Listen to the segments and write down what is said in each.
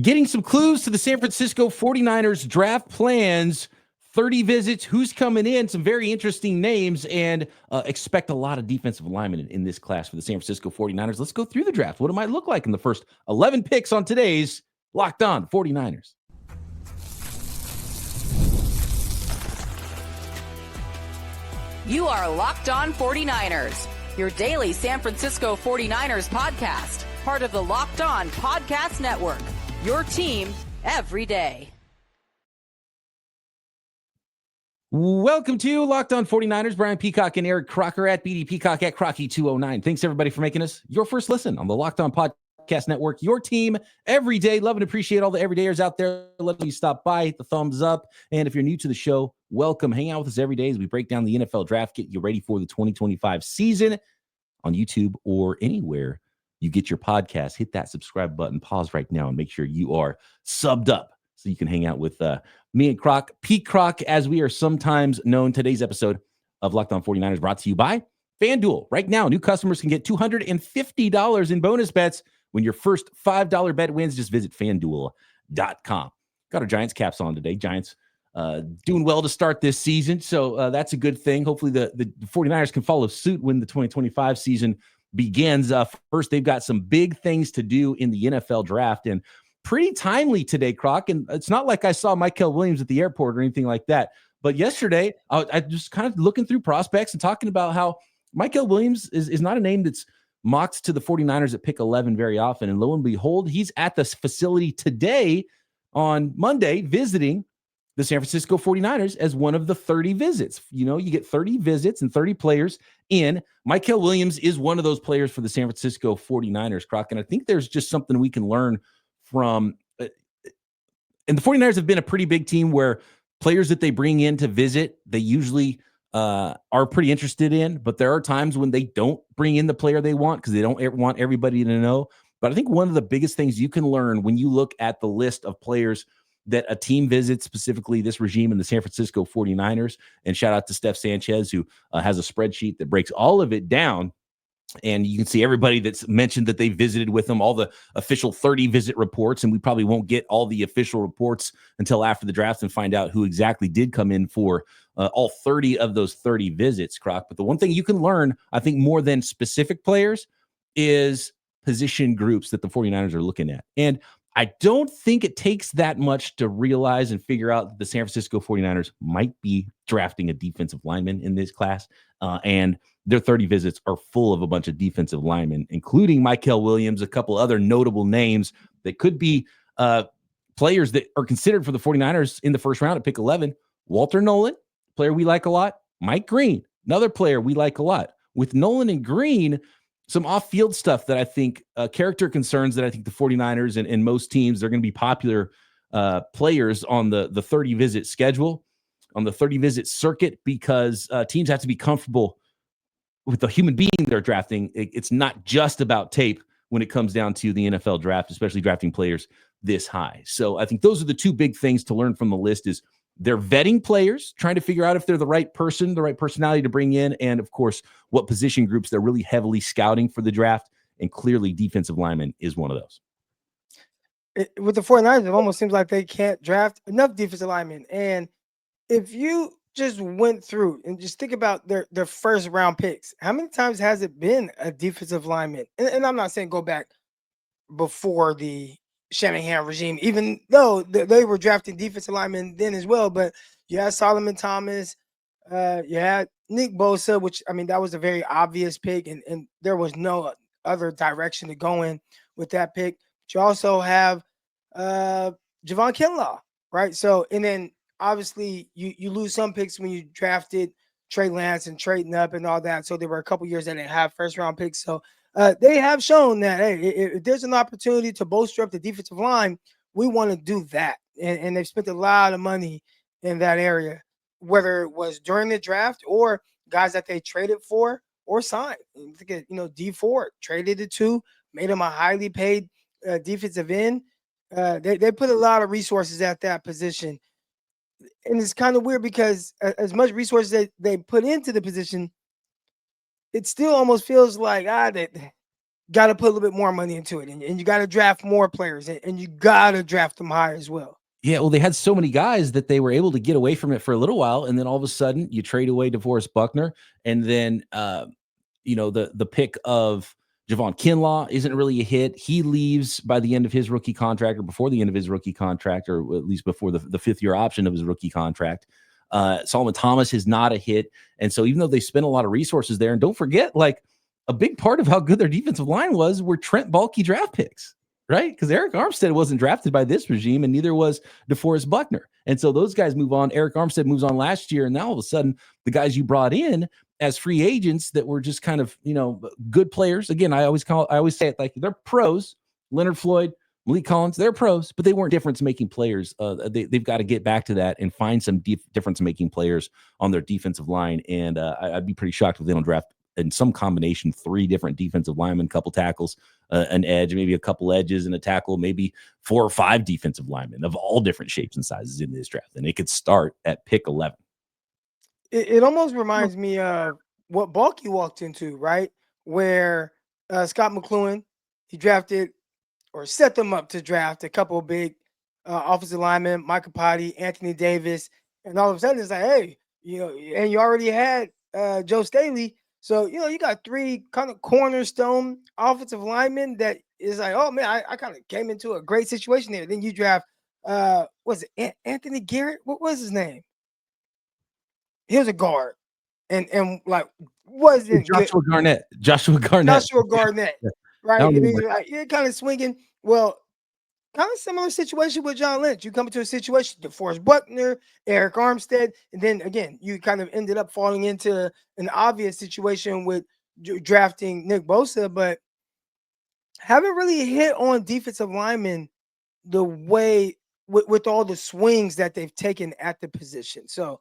Getting some clues to the San Francisco 49ers draft plans, 30 visits, who's coming in, some very interesting names, and expect a lot of defensive linemen in this class for the San Francisco 49ers. Let's go through the draft. What it might look like in the first 11 picks on today's Locked On 49ers. You are Locked On 49ers, your daily San Francisco 49ers podcast, part of the Locked On Podcast Network, your team every day. Welcome to Locked On 49ers. Brian Peacock and Eric Crocker at BD Peacock at Crocky209. Thanks, everybody, for making us your first listen on the Locked On Podcast Network, your team every day. Love and appreciate all the everydayers out there. Let me stop by, hit the thumbs up. And if you're new to the show, welcome. Hang out with us every day as we break down the NFL draft, get you ready for the 2025 season on YouTube or anywhere you get your podcast. Hit that subscribe button, pause right now, and make sure you are subbed up so you can hang out with me and Peacock, as we are sometimes known. Today's episode of Locked On 49ers brought to you by FanDuel. Right now, new customers can get $250 in bonus bets when your first $5 bet wins. Just visit FanDuel.com. Got our Giants caps on today. Giants doing well to start this season, so that's a good thing. Hopefully the 49ers can follow suit when the 2025 season begins. First, they've got some big things to do in the NFL draft, and pretty timely today, Croc. And it's not like I saw Mykel Williams at the airport or anything like that. But yesterday, I just kind of looking through prospects and talking about how Mykel Williams is not a name that's mocked to the 49ers at pick 11 very often. And lo and behold, he's at this facility today on Monday visiting the San Francisco 49ers as one of the 30 visits. You know, you get 30 visits and 30 players in. Mykel Williams is one of those players for the San Francisco 49ers, Croc. And I think there's just something we can learn from, and the 49ers have been a pretty big team where players that they bring in to visit, they usually are pretty interested in, but there are times when they don't bring in the player they want because they don't want everybody to know. But I think one of the biggest things you can learn when you look at the list of players that a team visits, specifically this regime in the San Francisco 49ers, and shout out to Steph Sanchez, who has a spreadsheet that breaks all of it down. And you can see everybody that's mentioned that they visited with them, all the official 30 visit reports. And we probably won't get all the official reports until after the draft and find out who exactly did come in for all 30 of those 30 visits, Croc. But the one thing you can learn, I think, more than specific players is position groups that the 49ers are looking at. And I don't think it takes that much to realize and figure out that the San Francisco 49ers might be drafting a defensive lineman in this class. And their 30 visits are full of a bunch of defensive linemen, including Mykel Williams, a couple other notable names that could be players that are considered for the 49ers in the first round at pick 11. Walter Nolen, player we like a lot. Mike Green, another player we like a lot. With Nolen and Green, some off-field stuff that I think, character concerns that I think the 49ers and most teams, they're going to be popular players on the 30-visit schedule, on the 30-visit circuit, because teams have to be comfortable with the human being they're drafting. It's not just about tape when it comes down to the NFL draft, especially drafting players this high. So I think those are the two big things to learn from the list is they're vetting players, trying to figure out if they're the right person, the right personality to bring in, and, of course, what position groups they're really heavily scouting for the draft, and clearly defensive lineman is one of those. With the 49ers, it almost seems like they can't draft enough defensive linemen. And if you just went through and just think about their first round picks, how many times has it been a defensive lineman? And I'm not saying go back before the Shanahan regime, even though they were drafting defensive linemen then as well. But you had Solomon Thomas, you had Nick Bosa, which, I mean, that was a very obvious pick, and there was no other direction to go in with that pick. But you also have Javon Kinlaw, right? So, and then obviously you lose some picks when you drafted Trey Lance and trading up and all that. So there were a couple years that didn't have first round picks. So they have shown that, hey, if there's an opportunity to bolster up the defensive line, we want to do that. And they've spent a lot of money in that area, whether it was during the draft or guys that they traded for or signed. Look at, D Ford traded it to, made him a highly paid defensive end. They put a lot of resources at that position. And it's kind of weird because as much resources that they put into the position, it still almost feels like got to put a little bit more money into it, and you got to draft more players, and you got to draft them high as well. Yeah, well, they had so many guys that they were able to get away from it for a little while, and then all of a sudden you trade away DeForest Buckner, and then the pick of Javon Kinlaw isn't really a hit. He leaves by the end of his rookie contract, or before the end of his rookie contract, or at least before the fifth-year option of his rookie contract. Solomon Thomas is not a hit, and so even though they spent a lot of resources there, and don't forget, like a big part of how good their defensive line were Trent Baalke draft picks. Right? Because Eric Armstead wasn't drafted by this regime, and neither was DeForest Buckner. And so those guys move on. Eric Armstead moves on last year, and now all of a sudden, the guys you brought in as free agents that were just kind of, good players. Again, I always say it like they're pros. Leonard Floyd, Malik Collins, they're pros, but they weren't difference-making players. They've got to get back to that and find some difference-making players on their defensive line. And I'd be pretty shocked if they don't draft in some combination 3 different defensive linemen, couple tackles, an edge, maybe a couple edges and a tackle, maybe 4 or 5 defensive linemen of all different shapes and sizes in this draft. And it could start at pick 11. It almost reminds me of what Baalke walked into, right? Where Scott McCloughan, he drafted or set them up to draft a couple of big offensive linemen, Michael Potty, Anthony Davis, and all of a sudden it's like, hey, and you already had Joe Staley. So, you got 3 kind of cornerstone offensive linemen that is like, oh, man, I kind of came into a great situation there. Then you draft, was it Anthony Garrett? What was his name? He was a guard. And like, wasn't Joshua Garnett. Right? I mean, like, you're kind of swinging. Well, kind of similar situation with John Lynch. You come into a situation, DeForest Buckner, Eric Armstead, and then again, you kind of ended up falling into an obvious situation with drafting Nick Bosa, but haven't really hit on defensive linemen the way with all the swings that they've taken at the position. So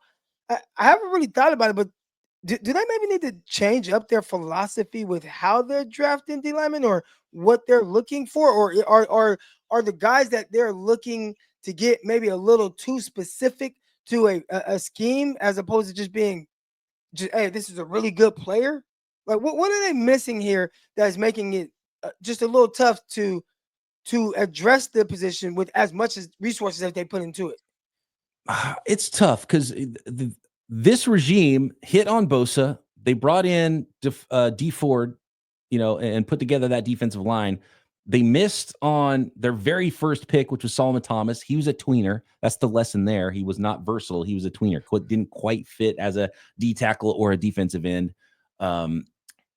I haven't really thought about it, but do they maybe need to change up their philosophy with how they're drafting D linemen or what they're looking for, or are the guys that they're looking to get maybe a little too specific to a scheme as opposed to just being, hey, this is a really good player? Like, what are they missing here that's making it just a little tough to address the position with as much as resources that they put into it? It's tough because this regime hit on Bosa. They brought in D Ford, and put together that defensive line. They missed on their very first pick, which was Solomon Thomas. He was a tweener. That's the lesson there. He was not versatile. He was a tweener. Didn't quite fit as a D tackle or a defensive end. And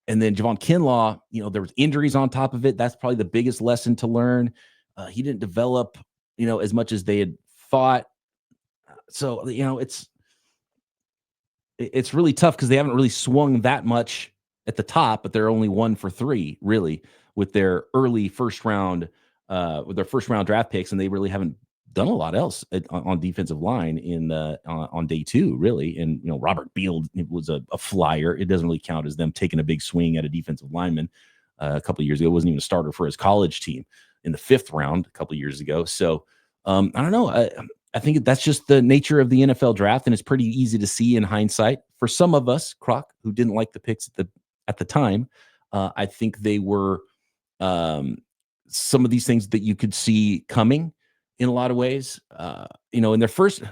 then Javon Kinlaw, there was injuries on top of it. That's probably the biggest lesson to learn. He didn't develop, as much as they had thought. So, it's really tough because they haven't really swung that much at the top, but they're only 1 for 3, really, with their early first round draft picks, and they really haven't done a lot else on defensive line on day 2, really. And Robert Beal was a flyer. It doesn't really count as them taking a big swing at a defensive lineman. A couple of years ago, wasn't even a starter for his college team in the 5th round a couple of years ago. So I don't know. I think that's just the nature of the NFL draft, and it's pretty easy to see in hindsight. For some of us, Croc, who didn't like the picks at the time, I think they were some of these things that you could see coming in a lot of ways. In their first,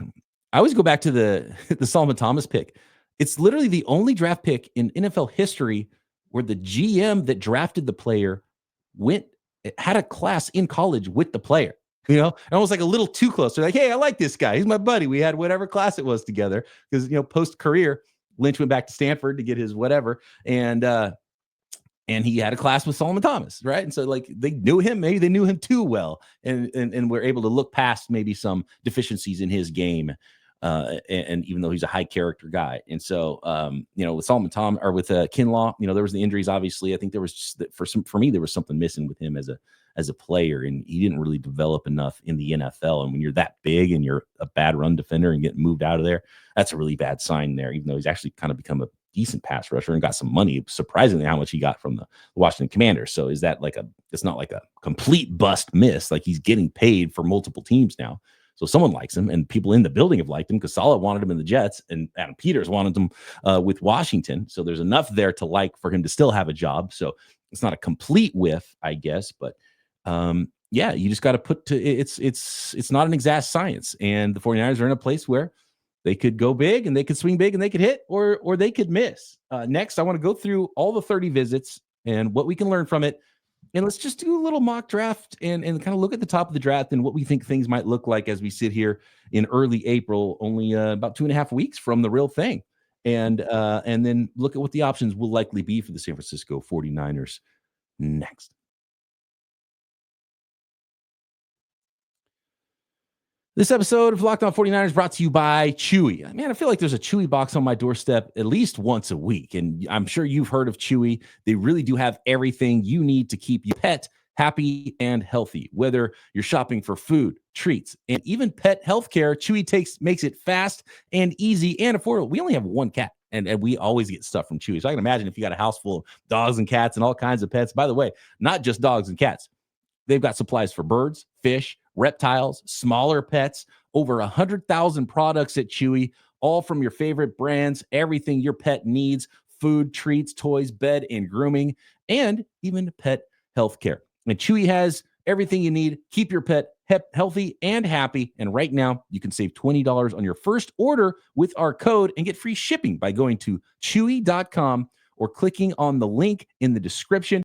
I always go back to the Solomon Thomas pick. It's literally the only draft pick in NFL history where the GM that drafted the player had a class in college with the player. Almost like a little too close. They're like, hey, I like this guy. He's my buddy. We had whatever class it was together because, post-career, Lynch went back to Stanford to get his whatever. And he had a class with Solomon Thomas, right? And so, like, they knew him. Maybe they knew him too well and were able to look past maybe some deficiencies in his game. And even though he's a high character guy. And so, with Solomon Thomas or with Kinlaw, there was the injuries, obviously. I think there was just, for me, there was something missing with him as a player, and he didn't really develop enough in the NFL. And when you're that big and you're a bad run defender and getting moved out of there, that's a really bad sign there, even though he's actually kind of become a decent pass rusher and got some money, surprisingly how much he got from the Washington Commanders. So is that it's not like a complete bust miss, like he's getting paid for multiple teams now. So someone likes him, and people in the building have liked him because Saleh wanted him in the Jets and Adam Peters wanted him with Washington. So there's enough there to like for him to still have a job. So it's not a complete whiff, I guess, but yeah, you just got to put to it's not an exact science. And the 49ers are in a place where they could go big and they could swing big and they could hit or they could miss. Next, I want to go through all the 30 visits and what we can learn from it. And let's just do a little mock draft and kind of look at the top of the draft and what we think things might look like as we sit here in early April, only about 2.5 weeks from the real thing. And then look at what the options will likely be for the San Francisco 49ers next. This episode of Locked On 49ers brought to you by Chewy. Man, I feel like there's a Chewy box on my doorstep at least once a week. And I'm sure you've heard of Chewy. They really do have everything you need to keep your pet happy and healthy. Whether you're shopping for food, treats, and even pet healthcare, Chewy makes it fast and easy and affordable. We only have one cat, and we always get stuff from Chewy. So I can imagine if you got a house full of dogs and cats and all kinds of pets. By the way, not just dogs and cats. They've got supplies for birds, fish, reptiles, smaller pets, over 100,000 products at Chewy, all from your favorite brands, everything your pet needs, food, treats, toys, bed, and grooming, and even pet healthcare. And Chewy has everything you need. Keep your pet healthy and happy. And right now, you can save $20 on your first order with our code and get free shipping by going to chewy.com or clicking on the link in the description.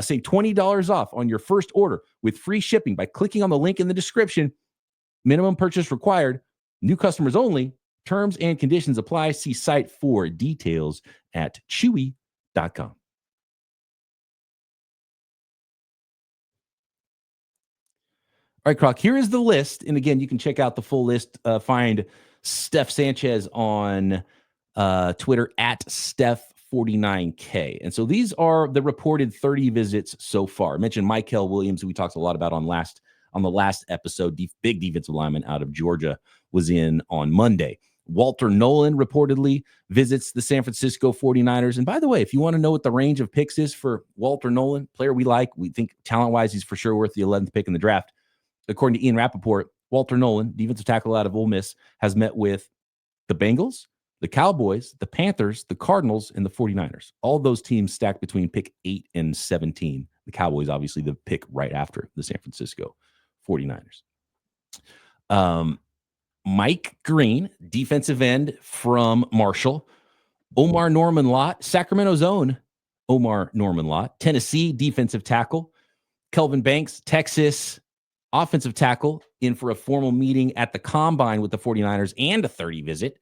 Save $20 off on your first order with free shipping by clicking on the link in the description. Minimum purchase required. New customers only. Terms and conditions apply. See site for details at chewy.com. All right, Croc, here is the list. And again, you can check out the full list. Find Steph Sanchez on Twitter at Steph49K. And so these are the reported 30 visits so far. I mentioned Mykel Williams, who we talked a lot about on the last episode. Big defensive lineman out of Georgia was in on Monday. Walter Nolen reportedly visits the San Francisco 49ers. And by the way, if you want to know what the range of picks is for Walter Nolen, player we like, we think talent-wise he's for sure worth the 11th pick in the draft. According to Ian Rappaport, Walter Nolen, defensive tackle out of Ole Miss, has met with the Bengals, the Cowboys, the Panthers, the Cardinals, and the 49ers. All those teams stacked between pick 8 and 17. The Cowboys, obviously, the pick right after the San Francisco 49ers. Mike Green, defensive end from Marshall. Omar Norman-Lott, Sacramento's own Omar Norman-Lott. Tennessee, defensive tackle. Kelvin Banks, Texas, offensive tackle, in for a formal meeting at the Combine with the 49ers and a 30 visit.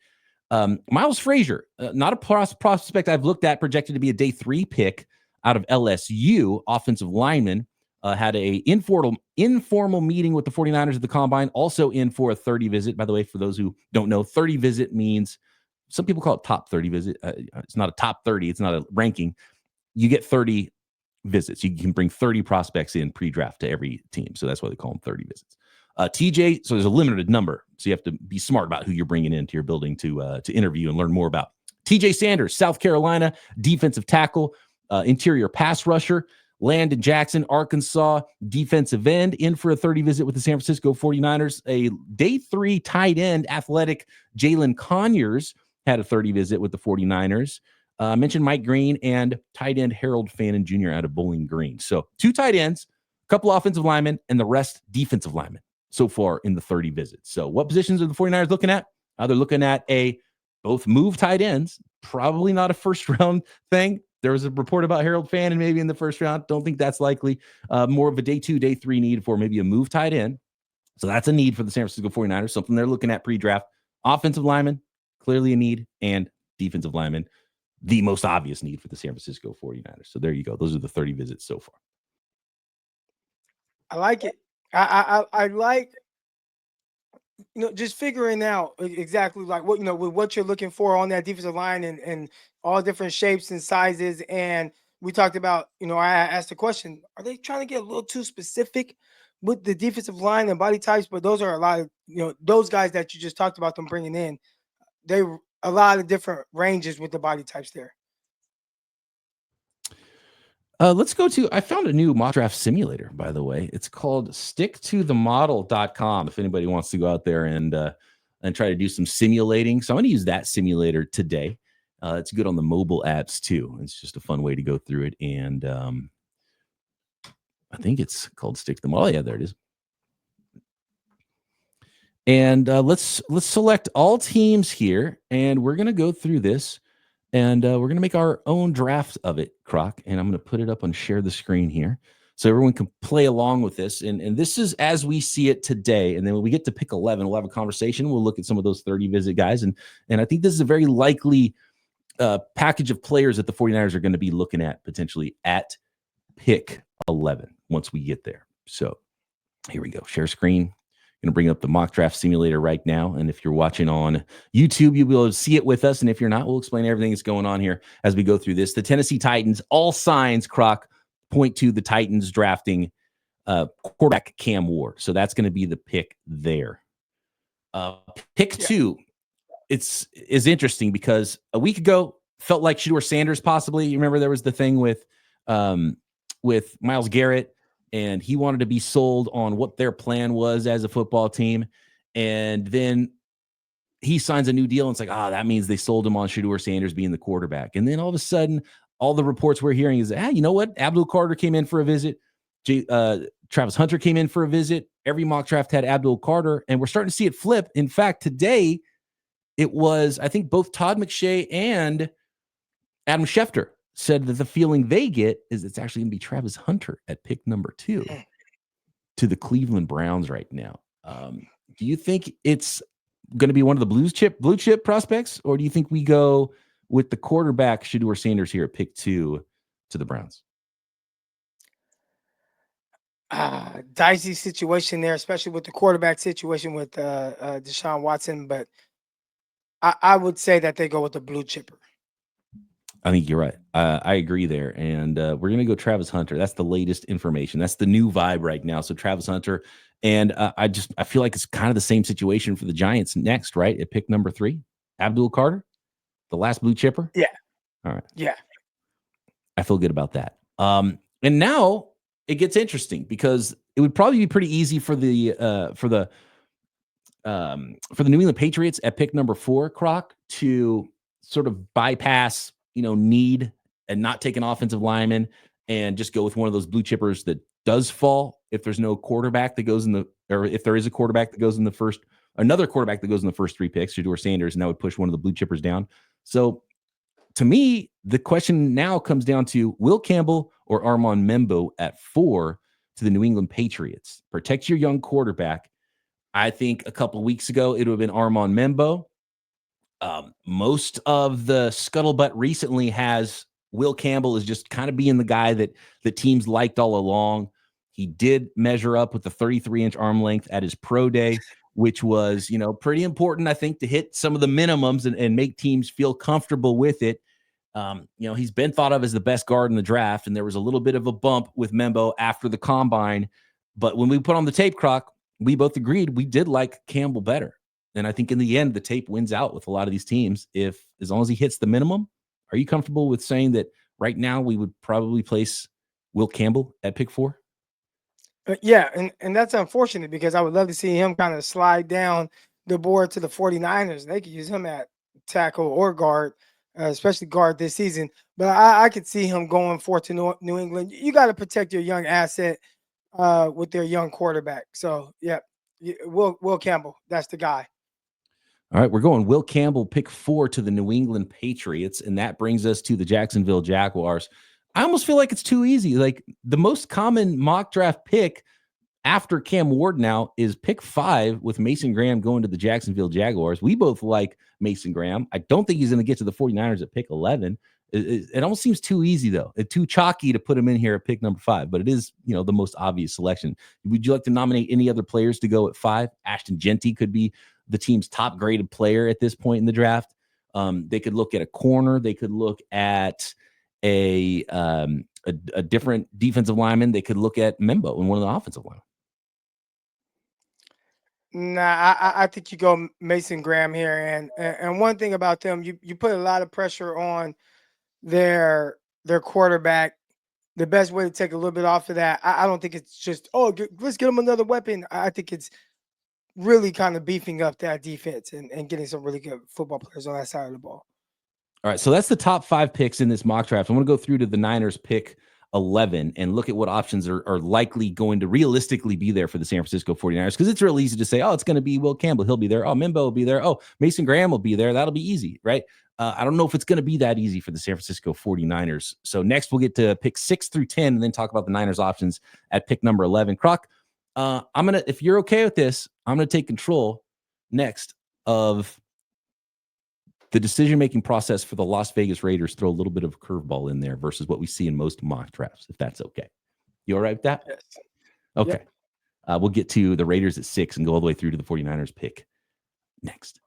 Miles Frazier, not a prospect I've looked at, projected to be a day 3 pick out of LSU, offensive lineman, had a informal meeting with the 49ers at the Combine, also in for a 30 visit. By the way, for those who don't know, 30 visit means, some people call it top 30 visit. It's not a top 30. It's not a ranking. You get 30 visits. You can bring 30 prospects in pre-draft to every team. So that's why they call them 30 visits. TJ, so there's a limited number. So you have to be smart about who you're bringing into your building to interview and learn more about. TJ Sanders, South Carolina, defensive tackle, interior pass rusher. Landon Jackson, Arkansas, defensive end, in for a 30 visit with the San Francisco 49ers. A day 3 tight end, athletic Jalen Conyers had a 30 visit with the 49ers. I mentioned Mike Green and tight end Harold Fannin Jr. out of Bowling Green. So 2 tight ends, a couple offensive linemen, and the rest defensive linemen so far in the 30 visits. So what positions are the 49ers looking at? They're looking at both move tight ends, probably not a first round thing. There was a report about Harold Fannin maybe in the first round. Don't think that's likely. More of a day 2, day 3 need for maybe a move tight end. So that's a need for the San Francisco 49ers, something they're looking at pre-draft. Offensive lineman, clearly a need, and defensive lineman, the most obvious need for the San Francisco 49ers. So there you go. Those are the 30 visits so far. I like it. I like, just figuring out exactly like what, with what you're looking for on that defensive line and all different shapes and sizes. And we talked about, I asked the question, are they trying to get a little too specific with the defensive line and body types? But those are a lot of, those guys that you just talked about them bringing in, they a lot of different ranges with the body types there. Let's go to, I found a new mock draft simulator, by the way. It's called sticktothemodel.com. If anybody wants to go out there and try to do some simulating. So I'm going to use that simulator today. It's good on the mobile apps too. It's just a fun way to go through it. And I think it's called Stick Them. Oh yeah, there it is. And let's select all teams here, and we're gonna go through this, and we're gonna make our own draft of it, Croc. And I'm gonna put it up on share the screen here, so everyone can play along with this. And this is as we see it today. And then when we get to pick 11, we'll have a conversation. We'll look at some of those 30 visit guys, and I think this is a very likely package of players that the 49ers are going to be looking at potentially at pick 11 once we get there. So here we go. Share screen. Going to bring up the mock draft simulator right now. And if you're watching on YouTube, you'll be able to see it with us. And if you're not, we'll explain everything that's going on here as we go through this. The Tennessee Titans, all signs, Croc, point to the Titans drafting quarterback Cam Ward. So that's going to be the pick there. Pick 2. Is interesting because a week ago felt like Shedeur Sanders possibly. You remember there was the thing with Myles Garrett, and he wanted to be sold on what their plan was as a football team. And then he signs a new deal, and it's like, that means they sold him on Shedeur Sanders being the quarterback. And then all of a sudden, all the reports we're hearing is, you know what? Abdul Carter came in for a visit. Travis Hunter came in for a visit. Every mock draft had Abdul Carter, and we're starting to see it flip. In fact, today it was, I think both Todd McShay and Adam Schefter said that the feeling they get is it's actually going to be Travis Hunter at pick number 2 to the Cleveland Browns right now. Do you think it's going to be one of the blue chip prospects, or do you think we go with the quarterback Shedeur Sanders here at pick 2 to the Browns? Dicey situation there, especially with the quarterback situation with Deshaun Watson. But I would say that they go with the blue chipper. I think you're right. I agree there. And we're going to go Travis Hunter. That's the latest information. That's the new vibe right now. So Travis Hunter. And I feel like it's kind of the same situation for the Giants next, right? At pick number 3, Abdul Carter, the last blue chipper. Yeah. All right. Yeah. I feel good about that. And now it gets interesting because it would probably be pretty easy for the New England Patriots at pick number 4, Croc, to sort of bypass, need and not take an offensive lineman and just go with one of those blue chippers that does fall if there's no quarterback that goes or if there is a quarterback that goes in the first, another quarterback that goes in the first 3 picks, Shedeur Sanders, and that would push one of the blue chippers down. So to me, the question now comes down to Will Campbell or Armand Membo at 4 to the New England Patriots. Protect your young quarterback. I think a couple of weeks ago, it would have been Armand Membo. Most of the scuttlebutt recently has Will Campbell is just kind of being the guy that the teams liked all along. He did measure up with the 33-inch arm length at his pro day, which was, pretty important, I think, to hit some of the minimums and make teams feel comfortable with it. He's been thought of as the best guard in the draft, and there was a little bit of a bump with Membo after the combine. But when we put on the tape, Croc, we both agreed we did like Campbell better. And I think in the end, the tape wins out with a lot of these teams. As long as he hits the minimum, are you comfortable with saying that right now we would probably place Will Campbell at pick 4? Yeah, and that's unfortunate because I would love to see him kind of slide down the board to the 49ers. They could use him at tackle or guard, especially guard this season. But I could see him going forth to New England. You got to protect your young asset with their young quarterback. So, yeah, Will Campbell, that's the guy. All right, we're going Will Campbell, pick 4 to the New England Patriots, and that brings us to the Jacksonville Jaguars. I almost feel like it's too easy. Like the most common mock draft pick after Cam Ward now is pick 5 with Mason Graham going to the Jacksonville Jaguars. We both like Mason Graham. I don't think he's going to get to the 49ers at pick 11. It almost seems too easy, though. It's too chalky to put him in here at pick number 5, but it is, the most obvious selection. Would you like to nominate any other players to go at 5? Ashton Genty could be the team's top graded player at this point in the draft. They could look at a corner. They could look at a different defensive lineman. They could look at Membo and one of the offensive linemen. Nah, I think you go Mason Graham here. And one thing about them, you put a lot of pressure on their quarterback. The best way to take a little bit off of that, I don't think it's just, let's get them another weapon. I think it's really kind of beefing up that defense and getting some really good football players on that side of the ball. All right, so that's the top 5 picks in this mock draft. I'm going to go through to the Niners pick 11 and look at what options are likely going to realistically be there for the San Francisco 49ers, because it's real easy to say, oh, it's going to be Will Campbell. He'll be there. Oh, Mimbo will be there. Oh, Mason Graham will be there. That'll be easy, right? I don't know if it's going to be that easy for the San Francisco 49ers. So next we'll get to pick 6 through 10 and then talk about the Niners options at pick number 11. Croc, if you're okay with this, I'm going to take control next of the decision-making process for the Las Vegas Raiders. Throw a little bit of a curveball in there versus what we see in most mock drafts, if that's okay. You all right with that? Yes. Okay. Yeah. We'll get to the Raiders at 6 and go all the way through to the 49ers pick next.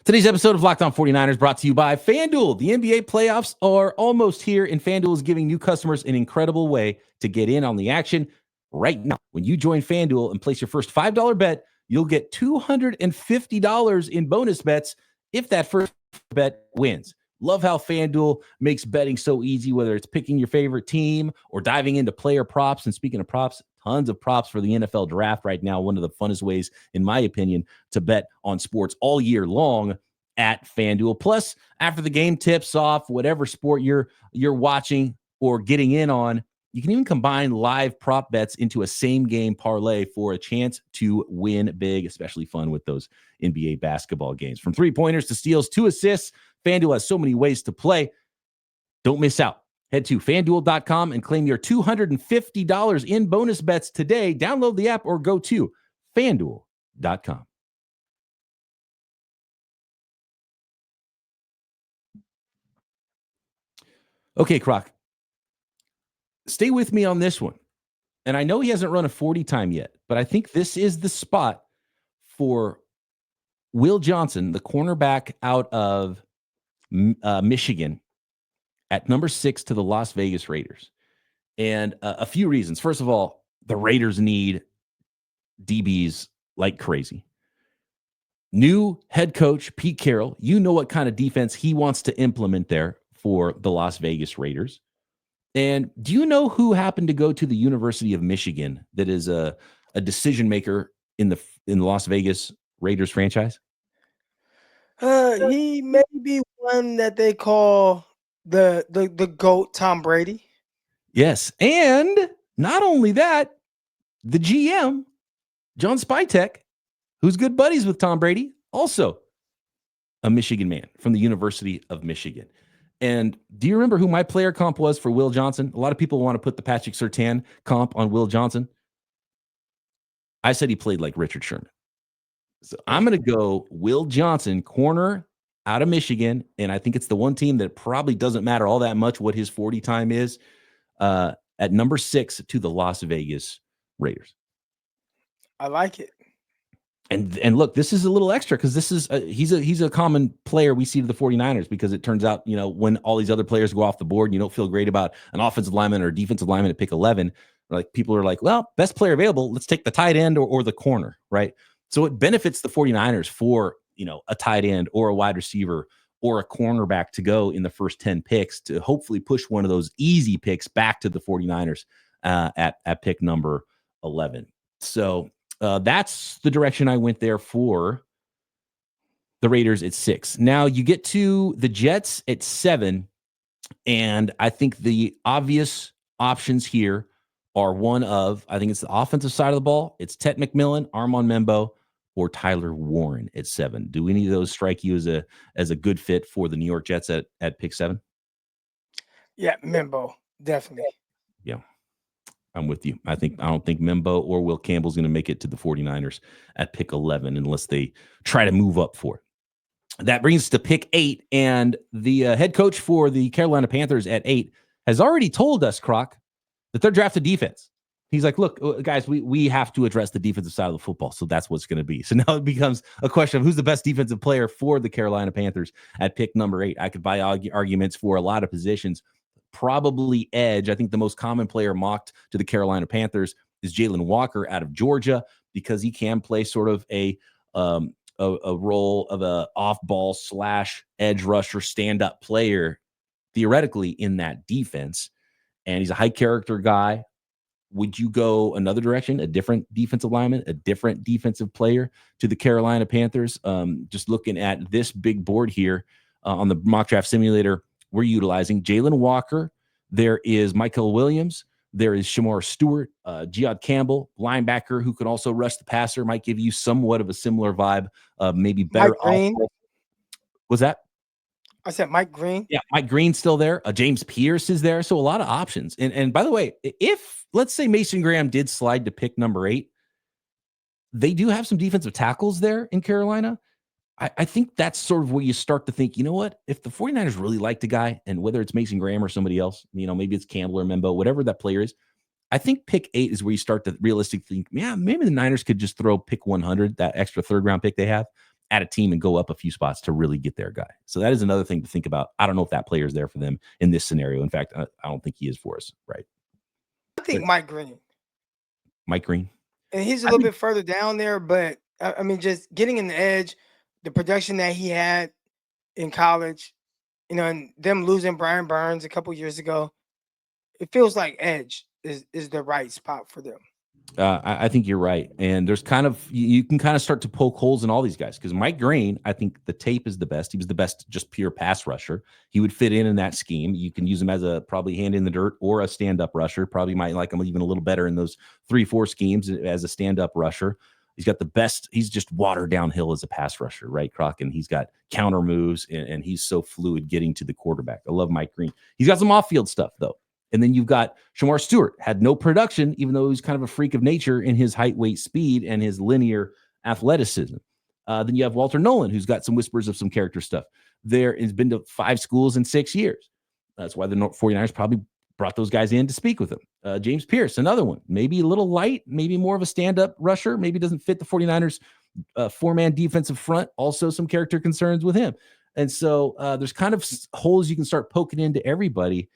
Today's episode of Locked On 49ers brought to you by FanDuel. The NBA playoffs are almost here, and FanDuel is giving new customers an incredible way to get in on the action right now. When you join FanDuel and place your first $5 bet, you'll get $250 in bonus bets if that first bet wins. Love how FanDuel makes betting so easy, whether it's picking your favorite team or diving into player props. And speaking of props, tons of props for the NFL draft right now. One of the funnest ways, in my opinion, to bet on sports all year long at FanDuel. Plus, after the game tips off, whatever sport you're watching or getting in on, you can even combine live prop bets into a same-game parlay for a chance to win big, especially fun with those NBA basketball games. From three-pointers to steals to assists, FanDuel has so many ways to play. Don't miss out. Head to FanDuel.com and claim your $250 in bonus bets today. Download the app or go to FanDuel.com. Okay, Croc. Stay with me on this one. And I know he hasn't run a 40 time yet, but I think this is the spot for Will Johnson, the cornerback out of Michigan, at number 6 to the Las Vegas Raiders. And a few reasons. First of all, the Raiders need DBs like crazy. New head coach, Pete Carroll, you know what kind of defense he wants to implement there for the Las Vegas Raiders. And do you know who happened to go to the University of Michigan that is a decision maker in the Las Vegas Raiders franchise? He may be one that they call the GOAT, Tom Brady. Yes, and not only that, the GM, John Spytek, who's good buddies with Tom Brady, also a Michigan man from the University of Michigan. And do you remember who my player comp was for Will Johnson? A lot of people want to put the Patrick Surtain comp on Will Johnson. I said he played like Richard Sherman. So I'm going to go Will Johnson, corner out of Michigan, and I think it's the one team that probably doesn't matter all that much what his 40 time is, at number 6 to the Las Vegas Raiders. I like it. And look, this is a little extra because this is he's a common player we see to the 49ers, because it turns out, when all these other players go off the board and you don't feel great about an offensive lineman or defensive lineman at pick 11, like people are like, well, best player available, let's take the tight end or the corner, right? So it benefits the 49ers for, a tight end or a wide receiver or a cornerback to go in the first 10 picks to hopefully push one of those easy picks back to the 49ers at pick number 11. So that's the direction I went there for the Raiders at 6. Now you get to the Jets at 7, and I think the obvious options here are I think it's the offensive side of the ball. It's Ted McMillan, Armand Membo, or Tyler Warren at 7. Do any of those strike you as a good fit for the New York Jets at pick 7? Yeah, Membo, definitely. Yeah. I'm with you. I don't think Membo or Will Campbell's going to make it to the 49ers at pick 11 unless they try to move up for it. That brings us to pick 8, and the head coach for the Carolina Panthers at 8 has already told us, Croc, that they're drafting defense. He's like, look, guys, we have to address the defensive side of the football, so that's what's going to be. So now it becomes a question of who's the best defensive player for the Carolina Panthers at pick number 8. I could buy arguments for a lot of positions. Probably edge. I think the most common player mocked to the Carolina Panthers is Jalen Walker out of Georgia, because he can play sort of a role of a off-ball / edge rusher, stand-up player, theoretically, in that defense. And he's a high-character guy, Would you go another direction, a different defensive lineman, a different defensive player to the Carolina Panthers? Just looking at this big board here on the mock draft simulator, we're utilizing Jalen Walker. There is Mykel Williams. There is Shamar Stewart, Geod Campbell, linebacker who can also rush the passer, might give you somewhat of a similar vibe, maybe better. Mike Green. Was that? I said Mike Green. Yeah, Mike Green's still there. James Pierce is there. So a lot of options. And by the way, if let's say Mason Graham did slide to pick number 8, they do have some defensive tackles there in Carolina. I think that's sort of where you start to think, you know what, if the 49ers really liked a guy, and whether it's Mason Graham or somebody else, maybe it's Campbell or Membo, whatever that player is, I think pick 8 is where you start to realistically think, yeah, maybe the Niners could just throw pick 100, that extra 3rd round pick they have, at a team and go up a few spots to really get their guy. So that is another thing to think about. I don't know if that player is there for them in this scenario. In fact, I don't think he is for us. Right. I think Mike Green. Mike Green. And he's a little bit further down there, but I mean, just getting in the edge, the production that he had in college, and them losing Brian Burns a couple years ago, it feels like edge is the right spot for them. I think you're right. And there's you can kind of start to poke holes in all these guys, because Mike Green, I think the tape is the best. He was the best, just pure pass rusher. He would fit in that scheme. You can use him as a probably hand in the dirt or a stand-up rusher. Probably might like him even a little better in those 3-4 schemes as a stand-up rusher. He's got the best. He's just watered downhill as a pass rusher, right, Croc? And he's got counter moves, and he's so fluid getting to the quarterback. I love Mike Green. He's got some off-field stuff, though. And then you've got Shamar Stewart, had no production, even though he was kind of a freak of nature in his height, weight, speed, and his linear athleticism. Then you have Walter Nolen, who's got some whispers of some character stuff. There has been to 5 schools in 6 years. That's why the 49ers probably brought those guys in to speak with him. James Pierce, another one, maybe a little light, maybe more of a stand-up rusher, maybe doesn't fit the 49ers 4-man defensive front. Also some character concerns with him. And so there's kind of holes you can start poking into everybody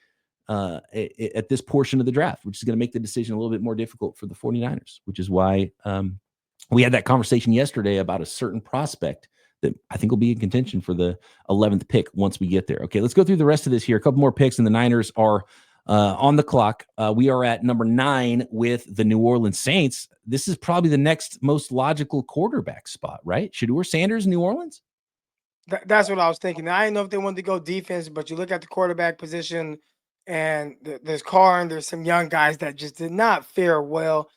at this portion of the draft, which is going to make the decision a little bit more difficult for the 49ers, which is why we had that conversation yesterday about a certain prospect that I think will be in contention for the 11th pick once we get there. Okay, let's go through the rest of this here. A couple more picks, and the Niners are on the clock. We are at number 9 with the New Orleans Saints. This is probably the next most logical quarterback spot, right? Shedeur Sanders, New Orleans? That's what I was thinking. I didn't know if they wanted to go defense, but you look at the quarterback position, and there's Carr, and there's some young guys that just did not fare well.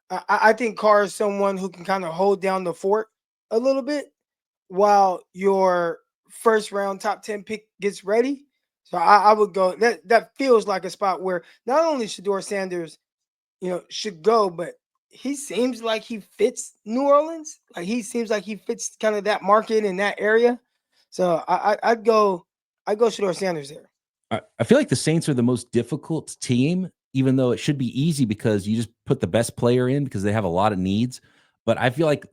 I think Carr is someone who can kind of hold down the fort a little bit while your first round top 10 pick gets ready. So I would go. That feels like a spot where not only Shedeur Sanders, should go, but he seems like he fits New Orleans. Like he seems like he fits kind of that market in that area. So I'd go Shedeur Sanders there. I feel like the Saints are the most difficult team, even though it should be easy because you just put the best player in because they have a lot of needs. But I feel like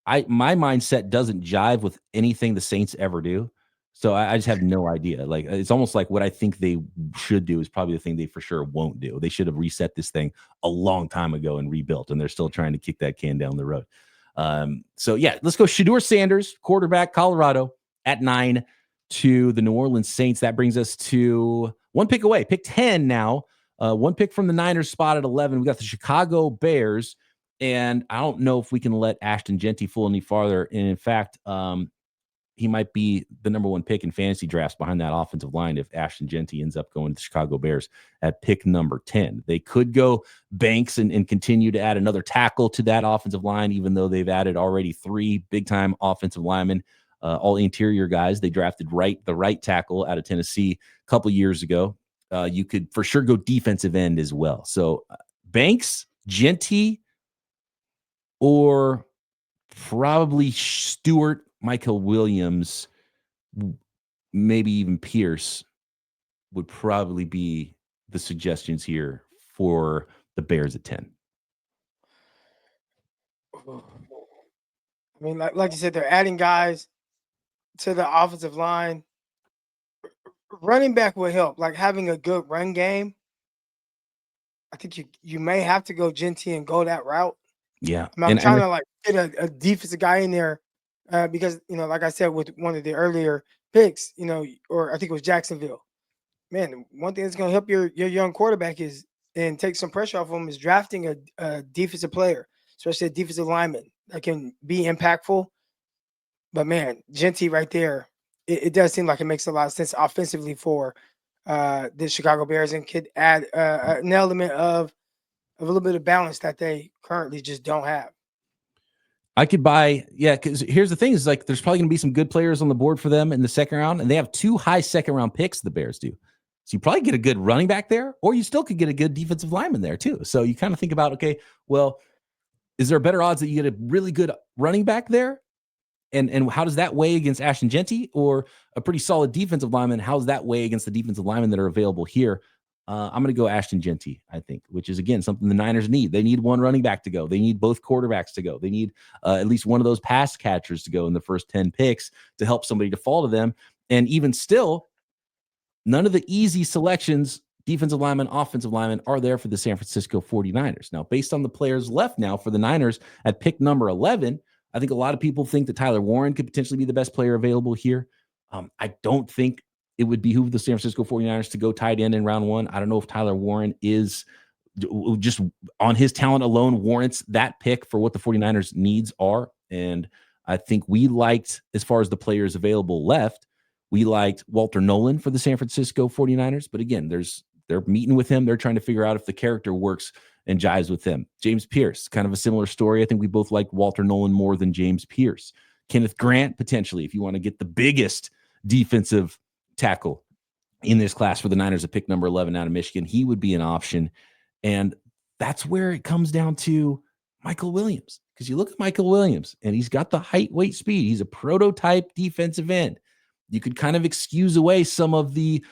my mindset doesn't jive with anything the Saints ever do. So I just have no idea. Like, it's almost like what I think they should do is probably the thing they for sure won't do. They should have reset this thing a long time ago and rebuilt, and they're still trying to kick that can down the road. So yeah, let's go Shedeur Sanders, quarterback, Colorado, at 9 to the New Orleans Saints. That brings us to one pick away, pick 10 now. One pick from the Niners spot at 11. We got the Chicago Bears, and I don't know if we can let Ashton Jeanty fall any farther. And in fact, he might be the number 1 pick in fantasy drafts behind that offensive line if Ashton Jeanty ends up going to the Chicago Bears at pick number 10. They could go Banks and continue to add another tackle to that offensive line, even though they've added already 3 big-time offensive linemen, all interior guys. They drafted the right tackle out of Tennessee a couple years ago. You could for sure go defensive end as well. So Banks, Jeanty, or probably Stewart, Mykel Williams, maybe even Pierce would probably be the suggestions here for the Bears at 10. I mean, like you said, they're adding guys to the offensive line. Running back will help, like having a good run game. I think you may have to go Jeanty and go that route. Yeah. I'm trying to like get a defensive guy in there because, like I said, with one of the earlier picks, or I think it was Jacksonville. Man, one thing that's going to help your young quarterback is and take some pressure off him is drafting a defensive player, especially a defensive lineman that can be impactful. But man, Genty right there, it does seem like it makes a lot of sense offensively for the Chicago Bears and could add an element of a little bit of balance that they currently just don't have. I could buy, because here's the thing is like there's probably going to be some good players on the board for them in the second round, and they have 2 high second round picks, the Bears do. So you probably get a good running back there, or you still could get a good defensive lineman there too. So you kind of think about, okay, well, is there better odds that you get a really good running back there? And how does that weigh against Ashton Genty, or a pretty solid defensive lineman? How does that weigh against the defensive linemen that are available here? I'm going to go Ashton Genty, I think, which is, again, something the Niners need. They need one running back to go. They need both quarterbacks to go. They need at least one of those pass catchers to go in the first 10 picks to help somebody to fall to them. And even still, none of the easy selections, defensive linemen, offensive linemen, are there for the San Francisco 49ers. Now, based on the players left now for the Niners at pick number 11, I think a lot of people think that Tyler Warren could potentially be the best player available here. I don't think it would behoove the San Francisco 49ers to go tight end in round 1. I don't know if Tyler Warren is just on his talent alone warrants that pick for what the 49ers needs are. And I think we liked, as far as the players available left, we liked Walter Nolen for the San Francisco 49ers. But again, they're meeting with him. They're trying to figure out if the character works and jives with them. James Pierce, kind of a similar story. I think we both like Walter Nolen more than James Pierce. Kenneth Grant, potentially, if you want to get the biggest defensive tackle in this class for the Niners at pick number 11 out of Michigan, he would be an option. And that's where it comes down to Mykel Williams. Because you look at Mykel Williams, and he's got the height, weight, speed. He's a prototype defensive end. You could kind of excuse away some of the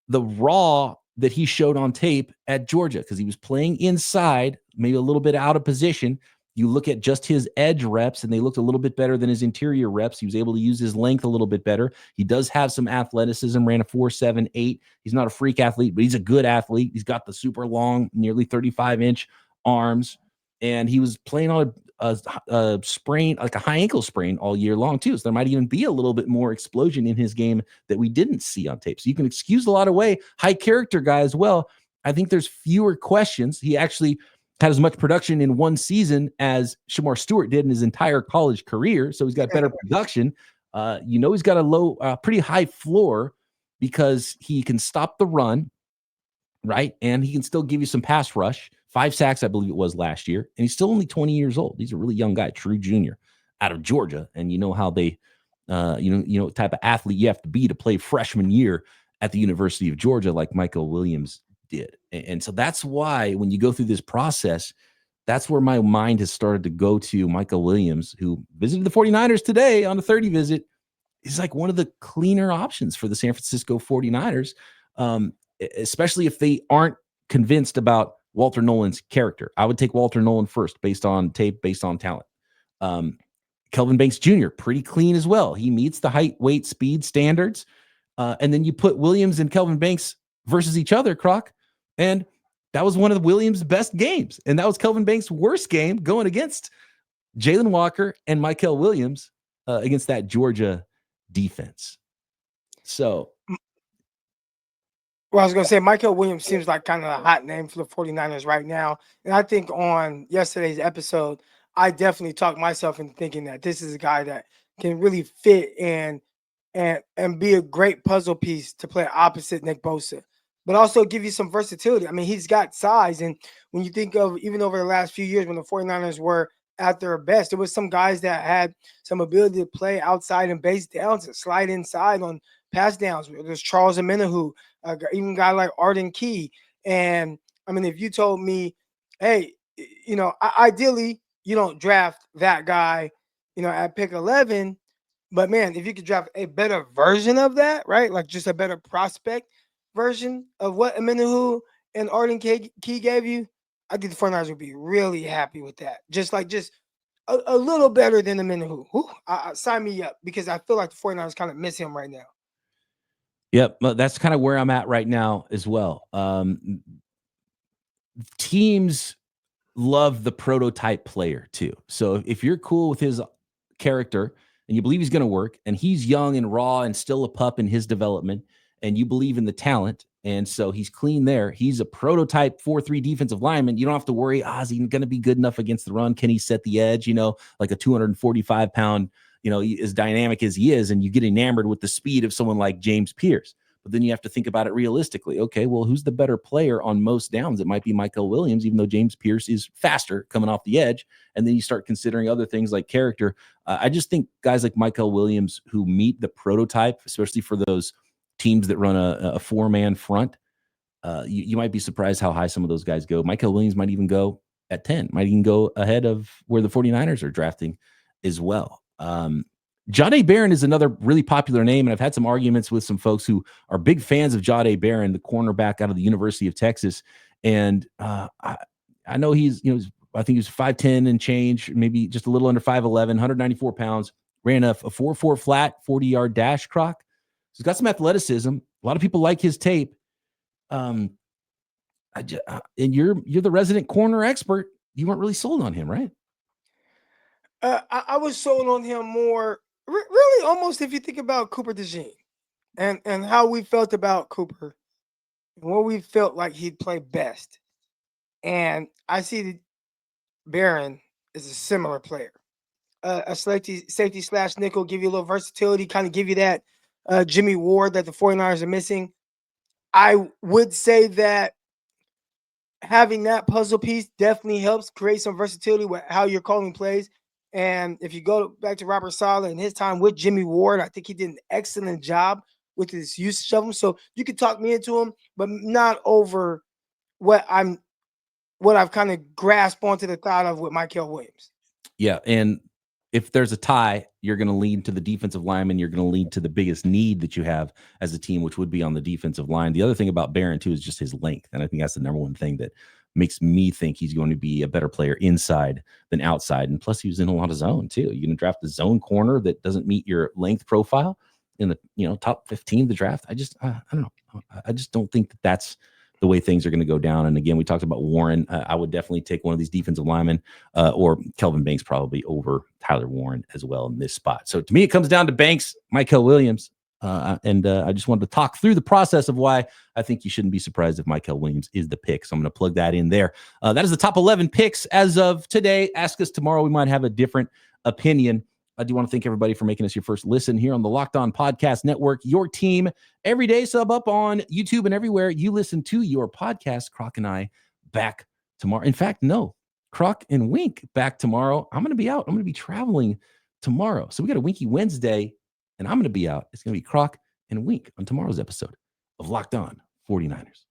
raw that he showed on tape at Georgia, because he was playing inside, maybe a little bit out of position. You look at just his edge reps, and they looked a little bit better than his interior reps. He was able to use his length a little bit better. He does have some athleticism, ran a 4.78. He's not a freak athlete, but he's a good athlete. He's got the super long, nearly 35-inch arms, and he was playing on a sprain, like a high ankle sprain, all year long too. So there might even be a little bit more explosion in his game that we didn't see on tape. So you can excuse a lot of way. High character guy as well. I think there's fewer questions. He actually had as much production in one season as Shamar Stewart did in his entire college career. So he's got better production. He's got a pretty high floor because he can stop the run, right? And he can still give you some pass rush. 5 sacks, I believe it was last year. And he's still only 20 years old. He's a really young guy, true junior out of Georgia. And you know how they, what type of athlete you have to be to play freshman year at the University of Georgia, like Mykel Williams did. And so that's why when you go through this process, that's where my mind has started to go to Mykel Williams, who visited the 49ers today on a 30 visit. He's like one of the cleaner options for the San Francisco 49ers, especially if they aren't convinced about Walter Nolen's character. I would take Walter Nolen first based on tape, based on talent. Kelvin Banks Jr., pretty clean as well. He meets the height, weight, speed standards. And then you put Williams and Kelvin Banks versus each other, Croc, and that was one of the Williams' best games. And that was Kelvin Banks' worst game going against Jalen Walker and Mykel Williams against that Georgia defense. So, well, I was going to say Mykel Williams seems like kind of a hot name for the 49ers right now. And I think on yesterday's episode, I definitely talked myself into thinking that this is a guy that can really fit and be a great puzzle piece to play opposite Nick Bosa, but also give you some versatility. I mean, he's got size. And when you think of even over the last few years when the 49ers were at their best, there was some guys that had some ability to play outside and base downs and slide inside on pass downs. There's Charles Omenihu, even a guy like Arden Key. And I mean, if you told me, hey, ideally you don't draft that guy, at pick 11, but man, if you could draft a better version of that, right? Like just a better prospect version of what Omenihu and Arden Key gave you, I think the 49ers would be really happy with that. Just a little better than Omenihu. Sign me up, because I feel like the 49ers kind of miss him right now. Yep, that's kind of where I'm at right now as well. Teams love the prototype player too. So if you're cool with his character and you believe he's going to work, and he's young and raw and still a pup in his development, and you believe in the talent, And so he's clean there. He's a prototype 4-3 defensive lineman. You don't have to worry, is he going to be good enough against the run? Can he set the edge? Like a 245-pound, as dynamic as he is, and you get enamored with the speed of someone like James Pierce. But then you have to think about it realistically. Okay, well, who's the better player on most downs? It might be Mykel Williams, even though James Pierce is faster coming off the edge. And then you start considering other things like character. I just think guys like Mykel Williams who meet the prototype, especially for those teams that run a four-man front, you might be surprised how high some of those guys go. Mykel Williams might even go at 10, might even go ahead of where the 49ers are drafting as well. Jahdae Barron is another really popular name, and I've had some arguments with some folks who are big fans of Jahdae Barron, the cornerback out of the University of Texas. And I know he's, I think he was 5'10" and change, maybe just a little under 5'11", 194 pounds, ran a 4.4 flat, 40-yard dash, Croc. So he's got some athleticism. A lot of people like his tape. And you're the resident corner expert. You weren't really sold on him, right? I was sold on him more, really almost if you think about Cooper DeJean and how we felt about Cooper and where we felt like he'd play best. And I see that Barron is a similar player. A safety / nickel, give you a little versatility, kind of give you that Jimmy Ward that the 49ers are missing. I would say that having that puzzle piece definitely helps create some versatility with how you're calling plays. And if you go back to Robert Saleh and his time with Jimmy Ward, I think he did an excellent job with his usage of him. So you could talk me into him, but not over what I've kind of grasped onto the thought of with Mykel Williams. Yeah, and if there's a tie, you're going to lean to the defensive lineman. You're going to lean to the biggest need that you have as a team, which would be on the defensive line. The other thing about Barron, too, is just his length. And I think that's the number one thing that makes me think he's going to be a better player inside than outside. And plus, he was in a lot of zone, too. You're going to draft a zone corner that doesn't meet your length profile in the top 15 of the draft. I don't know. I just don't think that that's the way things are going to go down. And again, we talked about Warren. I would definitely take one of these defensive linemen or Kelvin Banks probably over Tyler Warren as well in this spot. So to me, it comes down to Banks, Mykel Williams. And I just wanted to talk through the process of why I think you shouldn't be surprised if Mykel Williams is the pick. So I'm going to plug that in there. That is the top 11 picks as of today. Ask us tomorrow. We might have a different opinion. I do want to thank everybody for making us your first listen here on the Locked On Podcast Network, your team every day. Sub up on YouTube and everywhere you listen to your podcast. Croc and I back tomorrow. In fact, no, Croc and Wink back tomorrow. I'm going to be out. I'm going to be traveling tomorrow. So we got a Winky Wednesday, and I'm going to be out. It's going to be Croc and Wink on tomorrow's episode of Locked On 49ers.